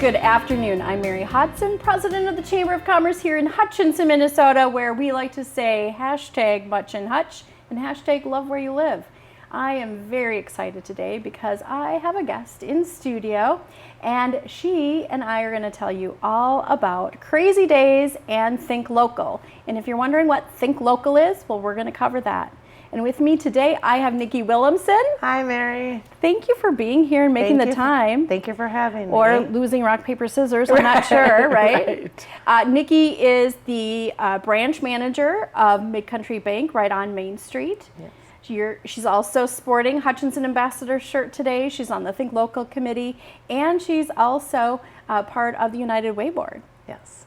Good afternoon. I'm Mary Hodson, president of the Chamber of Commerce here in Hutchinson, Minnesota, where we like to say hashtag much in Hutch and hashtag love where you live. I am very excited today because I have a guest in studio, and she and I are going to tell you all about Crazy Days and Think Local. And if you're wondering what Think Local is, well, we're going to cover that. And with me today, I have Nikki Williamson. Hi, Mary. Thank you for being here and making the time. Thank you for having me. Or losing rock, paper, scissors, I'm not sure, right? Nikki is the branch manager of Mid-Country Bank right on Main Street. Yes. She's also sporting Hutchinson Ambassador shirt today. She's on the Think Local committee, and she's also part of the United Way Board. Yes.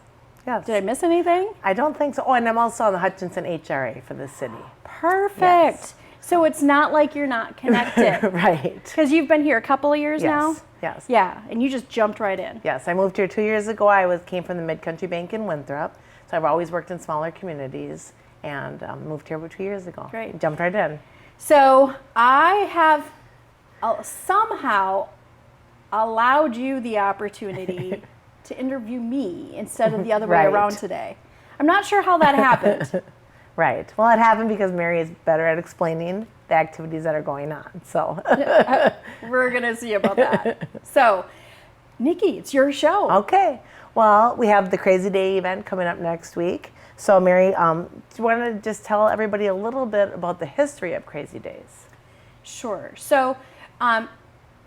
Yes. Did I miss anything? I don't think so. Oh, and I'm also on the Hutchinson HRA for the city. Perfect. Yes. So it's not like you're not connected. Right. Because you've been here a couple of years now? Yes. Yeah, and you just jumped right in. Yes, I moved here 2 years ago. I came from the Mid-Country Bank in Winthrop, so I've always worked in smaller communities, and moved here about 2 years ago. Great. Jumped right in. So I have somehow allowed you the opportunity to interview me instead of the other way around today. I'm not sure how that happened. Right. Well, it happened because Mary is better at explaining the activities that are going on. So we're going to see about that. So, Nikki, it's your show. Okay. Well, we have the Crazy Day event coming up next week. So, Mary, do you want to just tell everybody a little bit about the history of Crazy Days? Sure. So,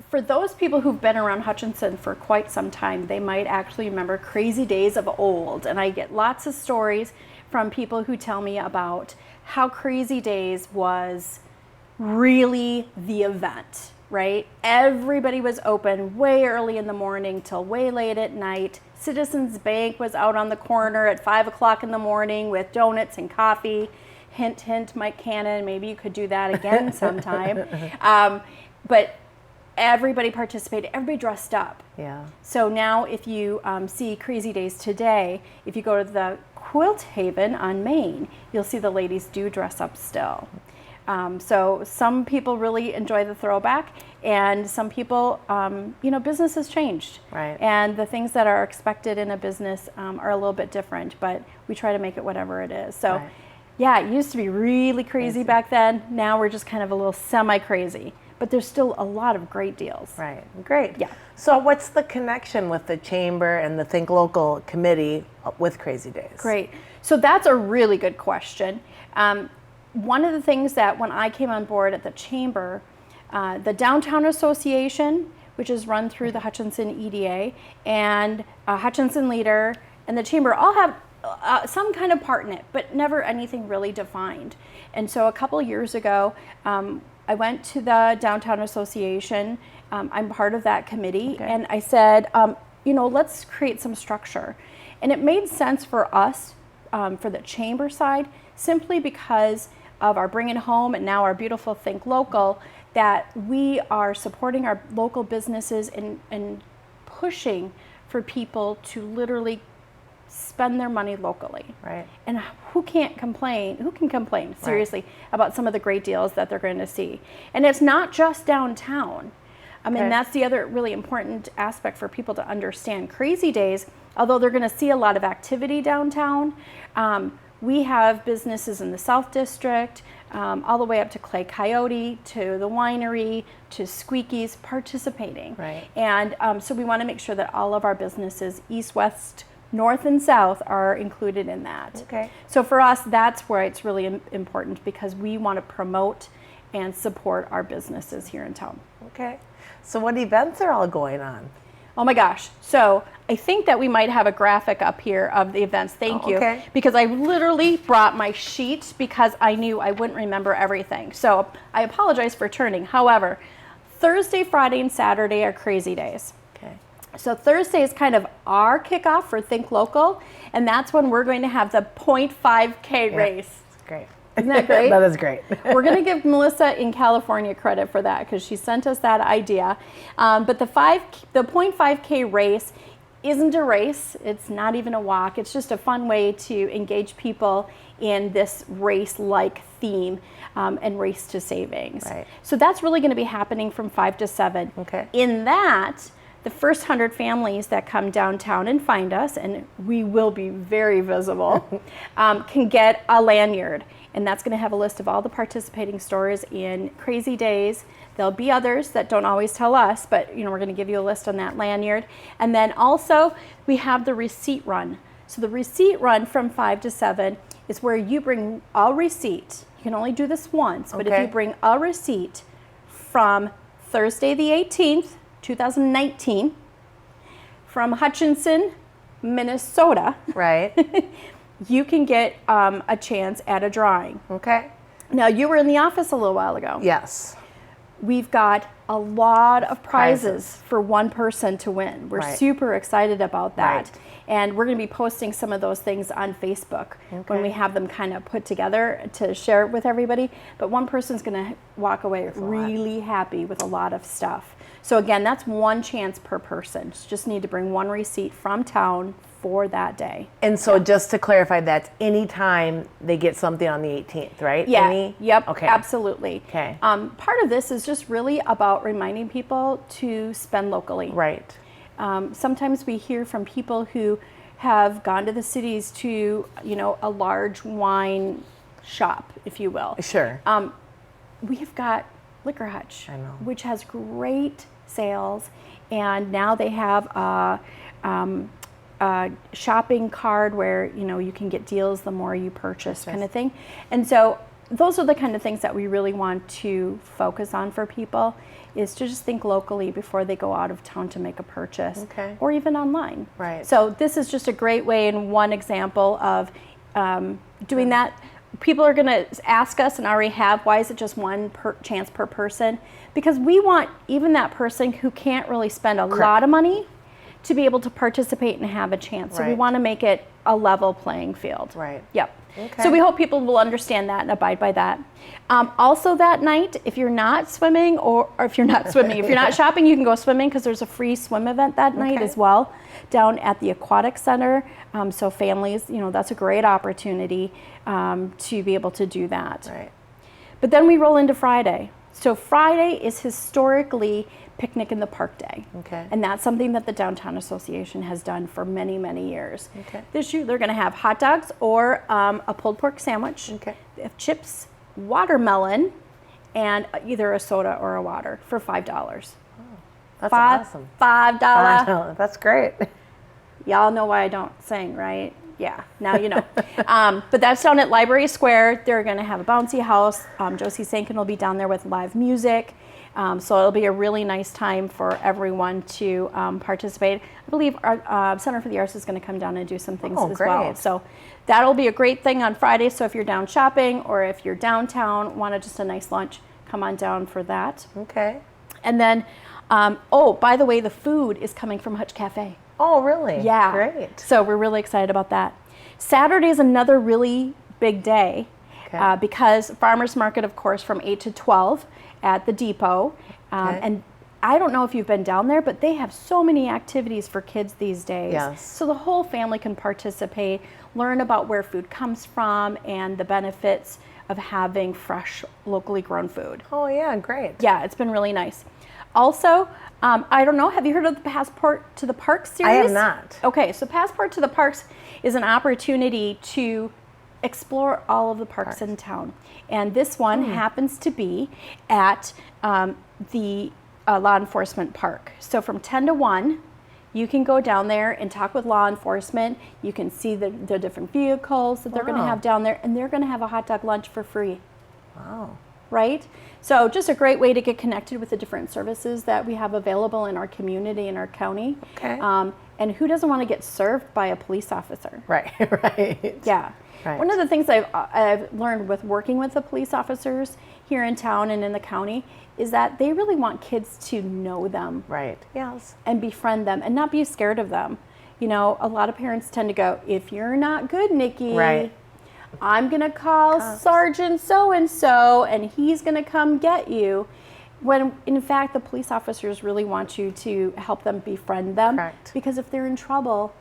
for those people who've been around Hutchinson for quite some time, they might actually remember Crazy Days of old. And I get lots of stories from people who tell me about how Crazy Days was really the event, right? Everybody was open way early in the morning till way late at night. Citizens Bank was out on the corner at 5 o'clock in the morning with donuts and coffee. Hint, hint, Mike Cannon, maybe you could do that again sometime. But everybody participated, everybody dressed up. Yeah. So now if you see Crazy Days today, if you go to the Quilt Haven on Main, you'll see the ladies do dress up still. So some people really enjoy the throwback, and some people, business has changed. Right. And the things that are expected in a business are a little bit different, but we try to make it whatever it is. So yeah, it used to be really crazy back then. Now we're just kind of a little semi-crazy. But there's still a lot of great deals. Right. Great. Yeah. So what's the connection with the Chamber and the Think Local committee with Crazy Days? Great. So that's a really good question. One of the things that when I came on board at the Chamber, the Downtown Association, which is run through the Hutchinson EDA, and Hutchinson Leader, and the Chamber all have some kind of part in it, but never anything really defined. And so a couple years ago, I went to the Downtown Association. I'm part of that committee. Okay. And I said, let's create some structure. And it made sense for us, for the Chamber side, simply because of our Bring It Home and now our beautiful Think Local, that we are supporting our local businesses and pushing for people to literally spend their money locally. Right. And who can complain seriously about some of the great deals that they're going to see? And it's not just downtown. I mean, that's the other really important aspect for people to understand. Crazy Days, although they're going to see a lot of activity downtown, we have businesses in the South District, all the way up to Clay Coyote, to the winery, to Squeaky's participating. Right. And so we want to make sure that all of our businesses, east, west, north and south, are included in that. Okay. So for us, that's where it's really important, because we want to promote and support our businesses here in town. Okay. So what events are all going on? Oh my gosh. So I think that we might have a graphic up here of the events. Thank you. Okay. Because I literally brought my sheet because I knew I wouldn't remember everything. So I apologize for turning. However, Thursday, Friday, and Saturday are Crazy Days. So Thursday is kind of our kickoff for Think Local, and that's when we're going to have the 0.5K race. That's great. Isn't that great? That is great. We're going to give Melissa in California credit for that because she sent us that idea. But the 0.5K race isn't a race. It's not even a walk. It's just a fun way to engage people in this race-like theme and race to savings. Right. So that's really going to be happening from 5 to 7. Okay. In that, the first 100 families that come downtown and find us, and we will be very visible, can get a lanyard. And that's going to have a list of all the participating stores in Crazy Days. There'll be others that don't always tell us, but we're going to give you a list on that lanyard. And then also we have the receipt run. So the receipt run from 5 to 7 is where you bring a receipt. You can only do this once, but if you bring a receipt from Thursday the 18th, 2019, from Hutchinson, Minnesota, Right. you can get a chance at a drawing. Okay. Now, you were in the office a little while ago. Yes. We've got a lot of prizes for one person to win. We're Right. super excited about that. Right. And we're going to be posting some of those things on Facebook when we have them kind of put together to share it with everybody. But one person's going to walk away really happy with a lot of stuff. So again, that's one chance per person. Just need to bring one receipt from town for that day. And so just to clarify, that's anytime they get something on the 18th, right? Yeah. Yep. Okay. Absolutely. Okay. Part of this is just really about reminding people to spend locally. Right. Sometimes we hear from people who have gone to the cities to, a large wine shop, if you will. Sure. We've got Liquor Hutch, I know. which has great sales, and now they have a shopping card where you can get deals the more you purchase, kind of thing. And so those are the kind of things that we really want to focus on for people, is to just think locally before they go out of town to make a purchase, or even online. Right. So this is just a great way and one example of doing that. People are going to ask us, and already have, why is it just one chance per person? Because we want even that person who can't really spend a lot of money to be able to participate and have a chance. So we Right. want to make it a level playing field. Right. Yep. Okay. So we hope people will understand that and abide by that. Also that night, if you're not swimming, or if you're not swimming, if you're not shopping, you can go swimming, because there's a free swim event that night as well down at the Aquatic Center. So families, that's a great opportunity to be able to do that. Right. But then we roll into Friday. So Friday is historically Picnic in the Park Day. Okay. And that's something that the Downtown Association has done for many, many years. Okay. This year they're going to have hot dogs or a pulled pork sandwich. Okay. They have chips, watermelon, and either a soda or a water for $5. That's awesome. $5. That's great. Y'all know why I don't sing, right? Yeah, now you know. But that's down at Library Square. They're going to have a bouncy house. Josie Sankin will be down there with live music. So it'll be a really nice time for everyone to participate. I believe our Center for the Arts is going to come down and do some things as well. Great. So that'll be a great thing on Friday. So if you're down shopping, or if you're downtown, want just a nice lunch, come on down for that. Okay. And then, by the way, the food is coming from Hutch Cafe. Oh, really? Yeah. Great. So we're really excited about that. Saturday is another really big day because Farmers Market, of course, from 8 to 12 at the depot. And I don't know if you've been down there, but they have so many activities for kids these days. Yes. So the whole family can participate, learn about where food comes from and the benefits of having fresh, locally grown food. Oh, yeah, great. Yeah, it's been really nice. Also, I don't know, have you heard of the Passport to the Parks series? I have not. Okay, so Passport to the Parks is an opportunity to explore all of the parks in town. And this one happens to be at the law enforcement park. So from 10 to 1, you can go down there and talk with law enforcement. You can see the different vehicles that they're going to have down there, and they're going to have a hot dog lunch for free. Wow. Right? So just a great way to get connected with the different services that we have available in our community, in our county. Okay. And who doesn't want to get served by a police officer? Right, right. Yeah. Right. One of the things I've learned with working with the police officers here in town and in the county is that they really want kids to know them. Right. Yes. And befriend them and not be scared of them. You know, a lot of parents tend to go, if you're not good, Nikki, Right. I'm going to call Sergeant so-and-so and he's going to come get you. When in fact, the police officers really want you to help them befriend them. Correct. Because if they're in trouble,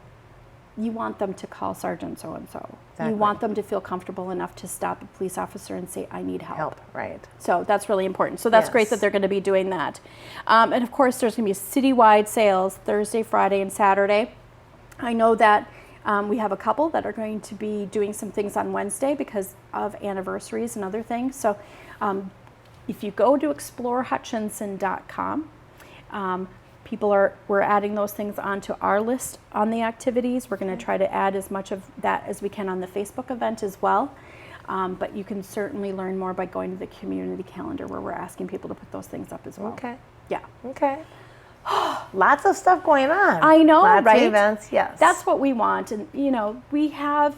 you want them to call Sergeant so-and-so. Exactly. You want them to feel comfortable enough to stop a police officer and say, I need help. Right. So that's really important. So that's great Yes. that they're going to be doing that. And of course, there's going to be citywide sales Thursday, Friday, and Saturday. I know that we have a couple that are going to be doing some things on Wednesday because of anniversaries and other things. So if you go to explorehutchinson.com, we're adding those things onto our list on the activities. We're going to try to add as much of that as we can on the Facebook event as well. But you can certainly learn more by going to the community calendar where we're asking people to put those things up as well. Okay. Yeah. Okay. Lots of stuff going on. I know, Lots right? of events, yes. That's what we want. And, we have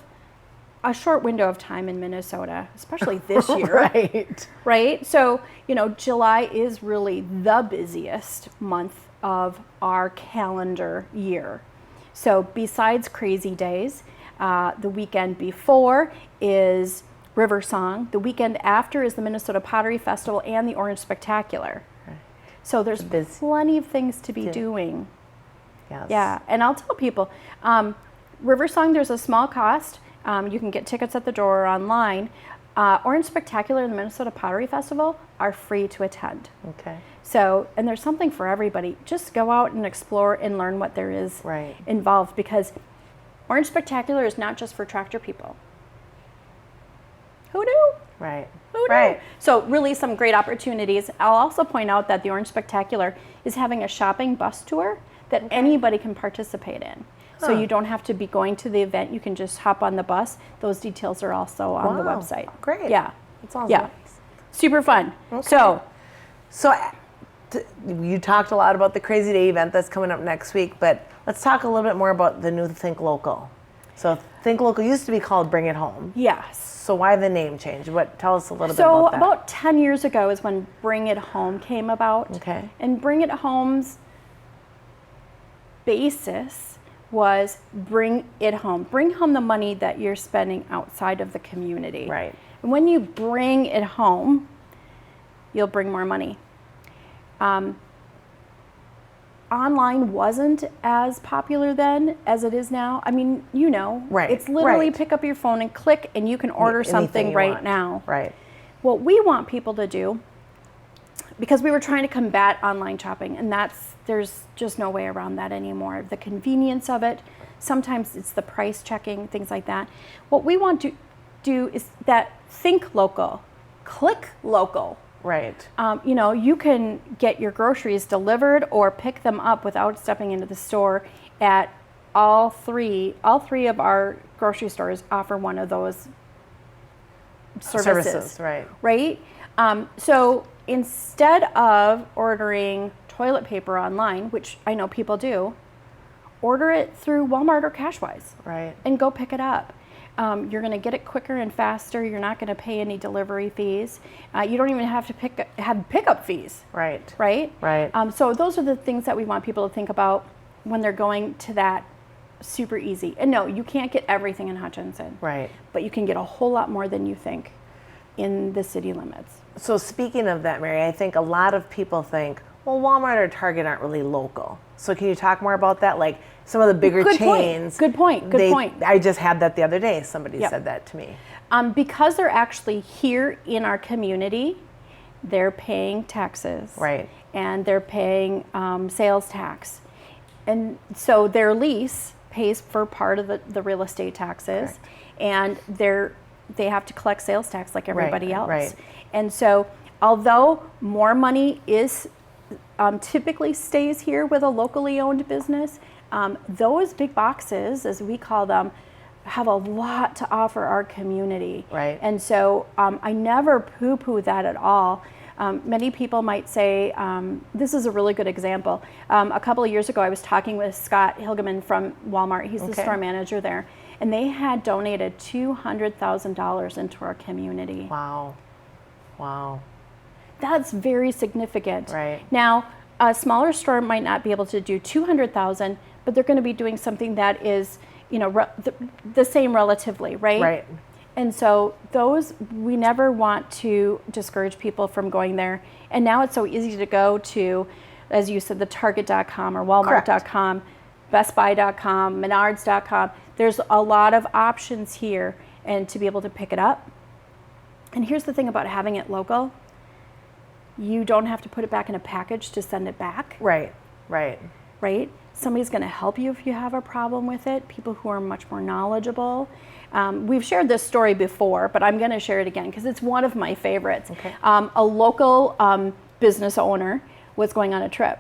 a short window of time in Minnesota, especially this year. Right. Right? So, July is really the busiest month of our calendar year. So besides Crazy Days, the weekend before is River Song. The weekend after is the Minnesota Pottery Festival and the Orange Spectacular. So there's plenty of things to be doing. Yes. Yeah, and I'll tell people, River Song, there's a small cost. You can get tickets at the door or online. Orange Spectacular and the Minnesota Pottery Festival are free to attend. Okay. So, and there's something for everybody. Just go out and explore and learn what there is involved, because Orange Spectacular is not just for tractor people. Who knew? Right. Who knew? Right. So really some great opportunities. I'll also point out that the Orange Spectacular is having a shopping bus tour that anybody can participate in. So you don't have to be going to the event. You can just hop on the bus. Those details are also on the website. Great. Yeah. That sounds Yeah. nice. Super fun. Okay. So you talked a lot about the Crazy Day event that's coming up next week, but let's talk a little bit more about the new Think Local. So Think Local used to be called Bring It Home. Yes. So why the name change? Tell us a little bit So about that. about 10 years ago is when Bring It Home came about. Okay. And Bring It Home's basis was bring it home. Bring home the money that you're spending outside of the community. Right. And when you bring it home, you'll bring more money. Online wasn't as popular then as it is now. I mean, Right, it's literally right. pick up your phone and click and you can order Anything something you right want. now. Right. What we want people to do, because we were trying to combat online shopping, and there's just no way around that anymore. The convenience of it, sometimes it's the price checking, things like that. What we want to do is that think local, click local. Right. You can get your groceries delivered or pick them up without stepping into the store at all three of our grocery stores offer one of those services. Right? So instead of ordering toilet paper online, which I know people do, order it through Walmart or Cashwise. Right. And go pick it up. You're going to get it quicker and faster. You're not going to pay any delivery fees. You don't even have to have pickup fees. Right. Right? Right. So those are the things that we want people to think about when they're going to that super easy. And no, you can't get everything in Hutchinson. Right. But you can get a whole lot more than you think in the city limits. So speaking of that, Mary, I think a lot of people think, well, Walmart or Target aren't really local. So can you talk more about that? Like some of the bigger chains. Good point. I just had that the other day. Somebody said that to me. Because they're actually here in our community, they're paying taxes. Right. And they're paying sales tax. And so their lease pays for part of the real estate taxes. Correct. And they have to collect sales tax like everybody else. Right. And so although more money is typically stays here with a locally owned business, those big boxes, as we call them, have a lot to offer our community. Right. And so I never poo-poo that at all. Many people might say, this is a really good example. A couple of years ago, I was talking with Scott Hilgeman from Walmart. He's the store manager there. And they had donated $200,000 into our community. Wow. That's very significant. Right. Now, a smaller store might not be able to do $200,000, but they're going to be doing something that is, the same relatively, right? Right. And so those, we never want to discourage people from going there. And now it's so easy to go to, as you said, the Target.com or Walmart.com, BestBuy.com, Menards.com. There's a lot of options here, and to be able to pick it up. And here's the thing about having it local. You don't have to put it back in a package to send it back. Right. Right? Somebody's going to help you if you have a problem with it, people who are much more knowledgeable. We've shared this story before, but I'm going to share it again because it's one of my favorites. Okay. A local business owner was going on a trip,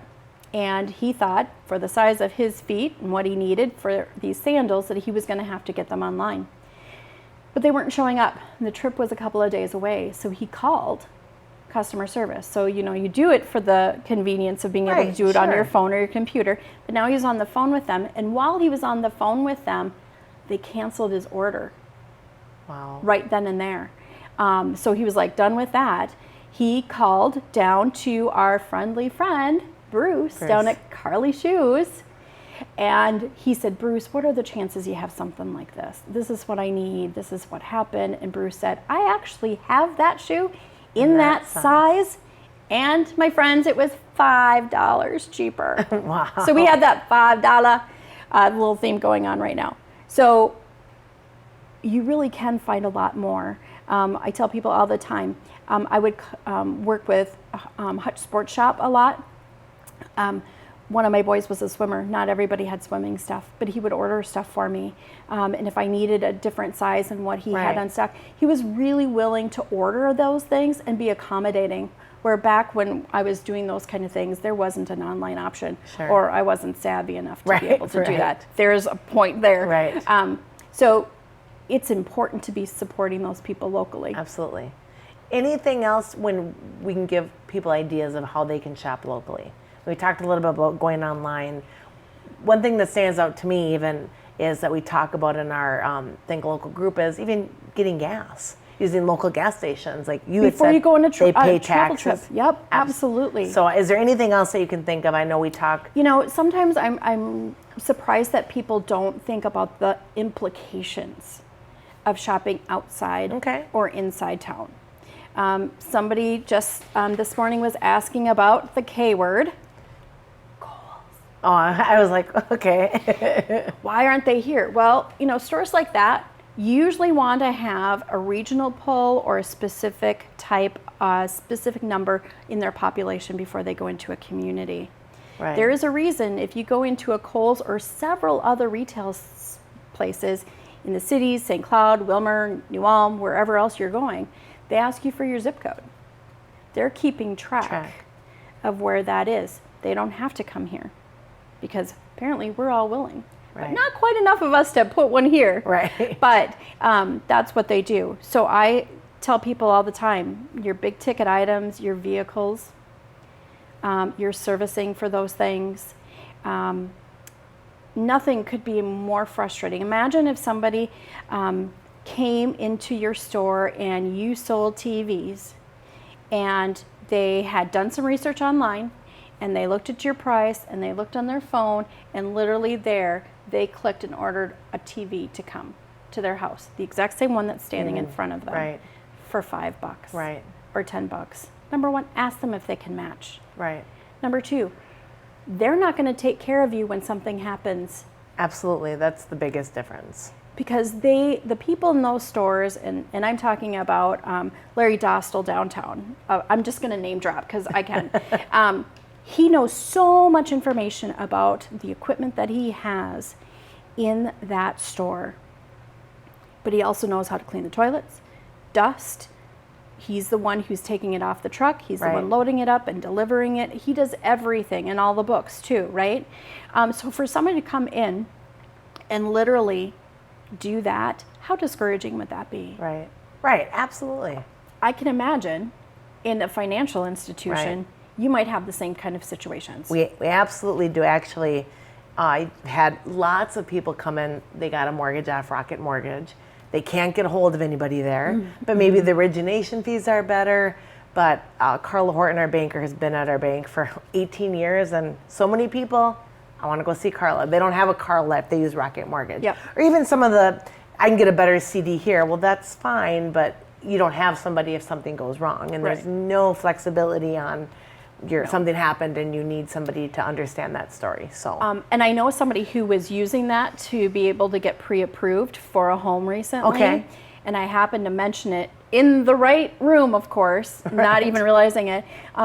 and he thought for the size of his feet and what he needed for these sandals that he was going to have to get them online. But they weren't showing up, and the trip was a couple of days away, so he called customer service. So, you do it for the convenience of being able to do it on your phone or your computer, but now he's on the phone with them, and while he was on the phone with them, they canceled his order. Wow. Right then and there. So he was like done with that. He called down to our friendly friend, Bruce, down at Carly Shoes, and he said, Bruce, what are the chances you have something like this? This is what I need. This is what happened. And Bruce said, I actually have that shoe in that size. And my friends, it was $5 cheaper. Wow. So we had that $5 little theme going on right now. So you really can find a lot more. I tell people all the time, I would work with Hutch Sports Shop a lot. One of my boys was a swimmer. Not everybody had swimming stuff, but he would order stuff for me. And if I needed a different size than what he had on stock, he was really willing to order those things and be accommodating. Where back when I was doing those kind of things, there wasn't an online option, or I wasn't savvy enough to be able to do that. There's a point there. Right. So it's important to be supporting those people locally. Absolutely. Anything else when we can give people ideas of how they can shop locally? We talked a little bit about going online. One thing that stands out to me even is that we talk about in our Think Local group is even getting gas, using local gas stations. Like you had said, before you go on a they pay travel taxes. trip. Yep, absolutely. So is there anything else that you can think of? I know we talk. Sometimes I'm surprised that people don't think about the implications of shopping outside or inside town. Somebody just this morning was asking about the K word. Oh, I was like, okay. Why aren't they here? Well, stores like that usually want to have a regional pull or a specific type, specific number in their population before they go into a community. Right. There is a reason if you go into a Kohl's or several other retail places in the cities, St. Cloud, Wilmer, New Ulm, wherever else you're going, they ask you for your zip code. They're keeping track of where that is. They don't have to come here because apparently we're all willing. But not quite enough of us to put one here. Right. But that's what they do. So I tell people all the time, your big ticket items, your vehicles, your servicing for those things, nothing could be more frustrating. Imagine if somebody came into your store and you sold TVs and they had done some research online and they looked at your price and they looked on their phone and literally there they clicked and ordered a TV to come to their house, the exact same one that's standing in front of them for $5 or $10. Number one, ask them if they can match. Right. Number two, they're not going to take care of you when something happens. Absolutely, that's the biggest difference. Because the people in those stores, and I'm talking about Larry Dostal downtown. I'm just going to name drop because I can. He knows so much information about the equipment that he has in that store. But he also knows how to clean the toilets, dust. He's the one who's taking it off the truck. He's the one loading it up and delivering it. He does everything and all the books too, right? So for somebody to come in and literally do that, how discouraging would that be? Right. Right. Absolutely. I can imagine in a financial institution, you might have the same kind of situations. We absolutely do. Actually, I had lots of people come in. They got a mortgage off Rocket Mortgage. They can't get a hold of anybody there, but maybe the origination fees are better. But Carla Horton, our banker, has been at our bank for 18 years, and so many people, I want to go see Carla. They don't have a car left. They use Rocket Mortgage. Yep. Or even some of the, I can get a better CD here. Well, that's fine, but you don't have somebody if something goes wrong, and there's no flexibility on something happened and you need somebody to understand that story. So And I know somebody who was using that to be able to get pre-approved for a home recently. Okay. And I happened to mention it in the right room, of course, not even realizing it.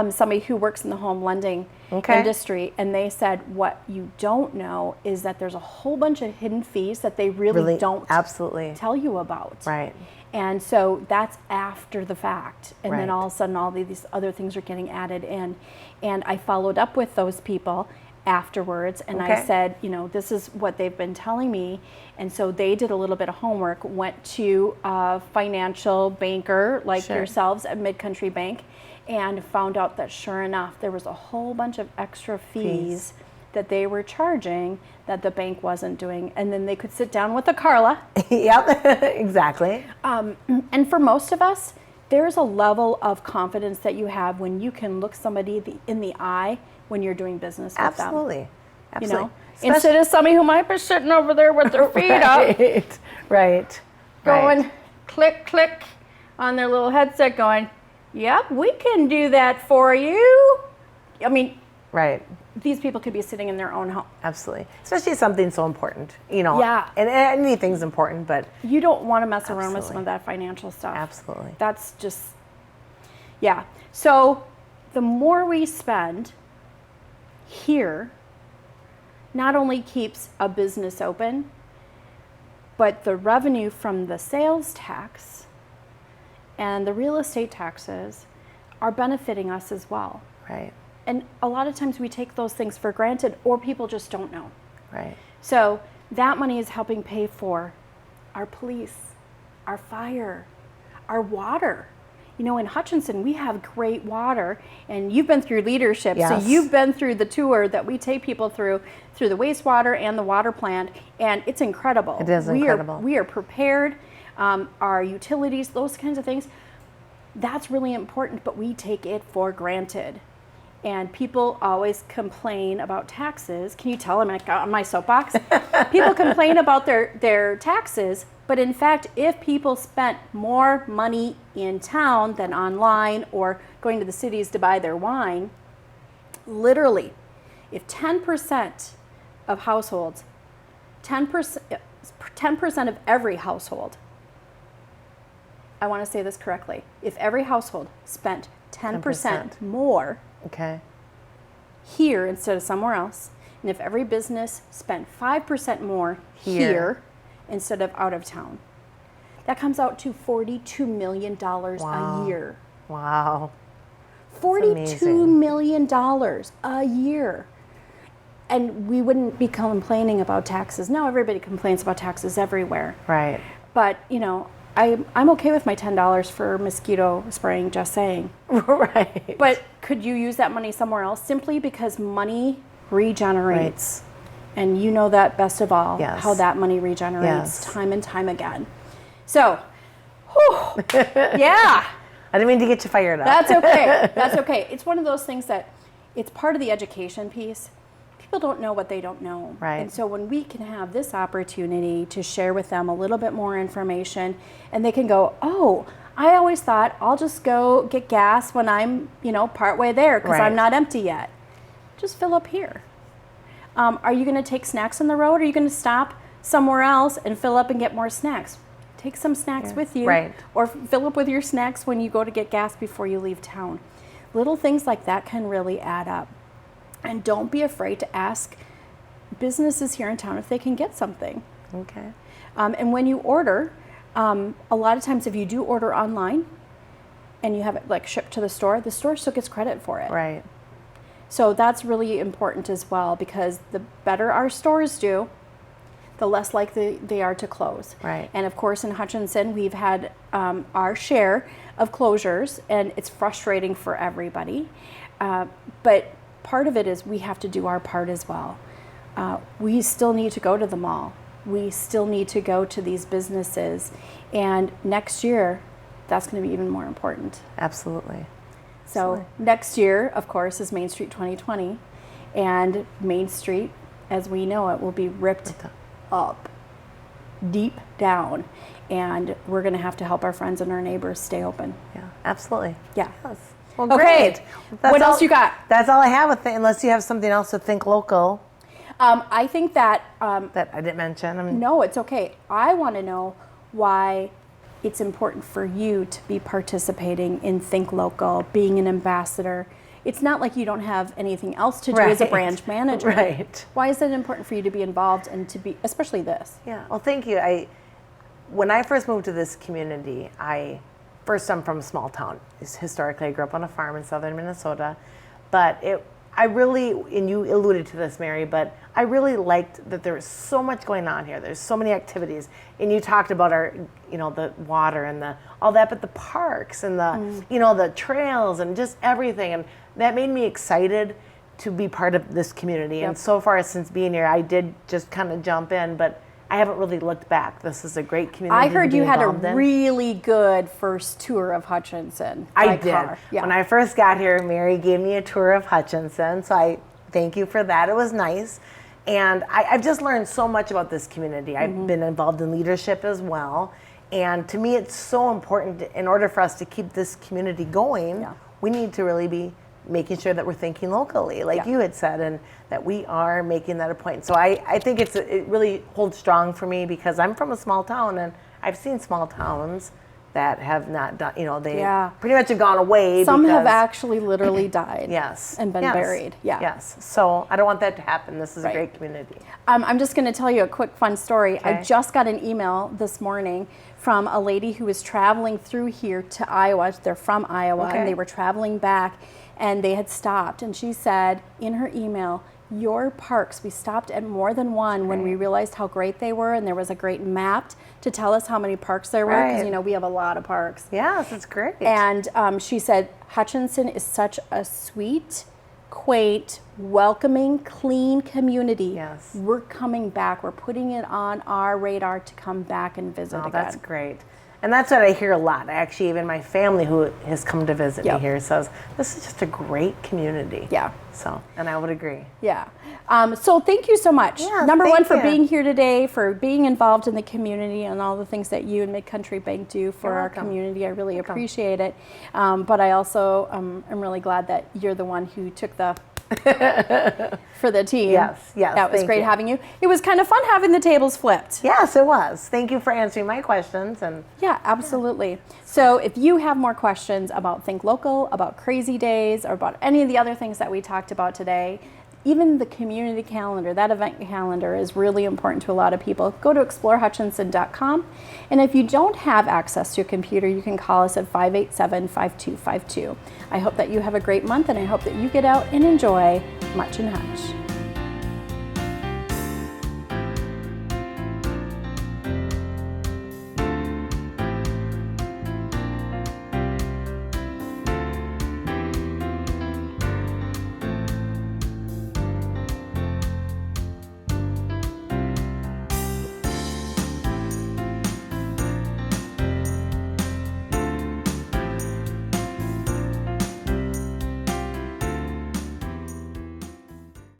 Somebody who works in the home lending industry, and they said, what you don't know is that there's a whole bunch of hidden fees that they really don't absolutely tell you about. right. And so that's after the fact. And then Right. all of a sudden all these other things are getting added in. And I followed up with those people afterwards and I Okay. said, this is what they've been telling me. And so they did a little bit of homework, went to a financial banker like Sure. yourselves at Mid-Country Bank and found out that sure enough, there was a whole bunch of extra fees that they were charging that the bank wasn't doing. And then they could sit down with a Carla. Yep, exactly. And for most of us, there's a level of confidence that you have when you can look somebody in the eye when you're doing business with Absolutely. them. Absolutely. Instead of somebody who might be sitting over there with their feet up, Right. Right. going Right. click, click on their little headset going, yep, we can do that for you. I mean, Right. these people could be sitting in their own home. Absolutely. Especially something so important, Yeah. And anything's important, but You don't want to mess around with some Absolutely. of that financial stuff. absolutely. That's just, yeah. So the more we spend here, not only keeps a business open, but the revenue from the sales tax and the real estate taxes are benefiting us as well. Right. And a lot of times we take those things for granted or people just don't know. Right. So that money is helping pay for our police, our fire, our water. In Hutchinson, we have great water, and you've been through leadership, Yes. so you've been through the tour that we take people through the wastewater and the water plant, and it's incredible. It is incredible. We are prepared, our utilities, those kinds of things. That's really important, but we take it for granted. And people always complain about taxes. Can you tell I'm on my soapbox? People complain about their taxes, but in fact, if people spent more money in town than online or going to the cities to buy their wine, literally, if 10% of households, 10% of every household, I want to say this correctly, if every household spent 10% more Okay. here instead of somewhere else, and if every business spent 5% more here instead of out of town, that comes out to $42 million Wow. a year. Wow. $42 amazing. million a year. And we wouldn't be complaining about taxes. Now everybody complains about taxes everywhere. Right. But, I'm okay with my $10 for mosquito spraying, just saying. Right. But could you use that money somewhere else simply because money regenerates? And you know that best of all, Yes. how that money regenerates Yes. time and time again. So, whew, yeah, I didn't mean to get you fired up. that's okay. That's okay. It's one of those things that it's part of the education piece. People don't know what they don't know. Right. And so when we can have this opportunity to share with them a little bit more information and they can go, oh, I always thought I'll just go get gas when I'm, partway there because Right. I'm not empty yet. Just fill up here. Are you going to take snacks on the road? Or are you going to stop somewhere else and fill up and get more snacks? Take some snacks with you. Right. Or fill up with your snacks when you go to get gas before you leave town. Little things like that can really add up. And don't be afraid to ask businesses here in town if they can get something. Okay. And when you order, a lot of times if you do order online and you have it shipped to the store still gets credit for it. Right. So that's really important as well because the better our stores do, the less likely they are to close. Right. And of course in Hutchinson we've had our share of closures and it's frustrating for everybody. But part of it is we have to do our part as well. We still need to go to the mall. We still need to go to these businesses. And next year, that's going to be even more important. Absolutely. So next year, of course, is Main Street 2020. And Main Street, as we know it, will be ripped up, deep down. And we're going to have to help our friends and our neighbors stay open. Yeah. Absolutely. Yeah. Yes. Well, Okay. great. What else you got? That's all I have with it, unless you have something else to think local I think that that I didn't mention. no, it's okay. I want to know why it's important for you to be participating in Think Local, being an ambassador. It's not like you don't have anything else to do as a Right. branch manager. Right. Why is it important for you to be involved and to be, especially this? Yeah, well, thank you. When I first moved to this community, I'm from a small town. Historically, I grew up on a farm in southern Minnesota, but I really, and you alluded to this, Mary, but I really liked that there was so much going on here. There's so many activities, and you talked about the water and all that, but the parks and the trails and just everything, and that made me excited to be part of this community. Yep. And so far since being here, I did just kind of jump in, but I haven't really looked back. This is a great community. I heard to be you had a involved in. really good first tour of Hutchinson. I by did. car. Yeah. When I first got here, Mary gave me a tour of Hutchinson, so I thank you for that. It was nice. And I've just learned so much about this community. I've been involved in leadership as well. And to me, it's so important in order for us to keep this community going, Yeah. we need to really be making sure that we're thinking locally, like Yeah. you had said, and that we are making that a point. So I think it really holds strong for me because I'm from a small town, and I've seen small towns that have not done, they Yeah. pretty much have gone away. Some have because- actually literally died. Yes. And been Yes. buried. Yeah. Yes. So I don't want that to happen. This is Right. a great community. I'm just going to tell you a quick fun story. I Okay. just got an email this morning from a lady who was traveling through here to Iowa. They're from Iowa, Okay. and they were traveling back, and they had stopped. And she said in her email, your parks, we stopped at more than one when we realized how great they were, and there was a great map to tell us how many parks there were, because Right. we have a lot of parks. Yes, it's great. And she said, Hutchinson is such a sweet, quaint, welcoming, clean community. Yes. We're coming back. We're putting it on our radar to come back and visit Oh, again. that's great. And that's what I hear a lot. Actually, even my family who has come to visit Yep. me here says, this is just a great community. Yeah. So, and I would agree. Yeah. So thank you so much. Yeah, Number thank one, for you. being here today, for being involved in the community and all the things that you and Mid-Country Bank do for You're our welcome. community. I really appreciate it. But I also am really glad that you're the one who took the for the team. Yes, That was thank great you. having you. It was kind of fun having the tables flipped. Yes, it was. Thank you for answering my questions. And Yeah, absolutely. So if you have more questions about Think Local, about Crazy Days, or about any of the other things that we talked about today, even the community calendar, that event calendar is really important to a lot of people. Go to explorehutchinson.com. And if you don't have access to a computer, you can call us at 587-5252. I hope that you have a great month, and I hope that you get out and enjoy Much and Hutch.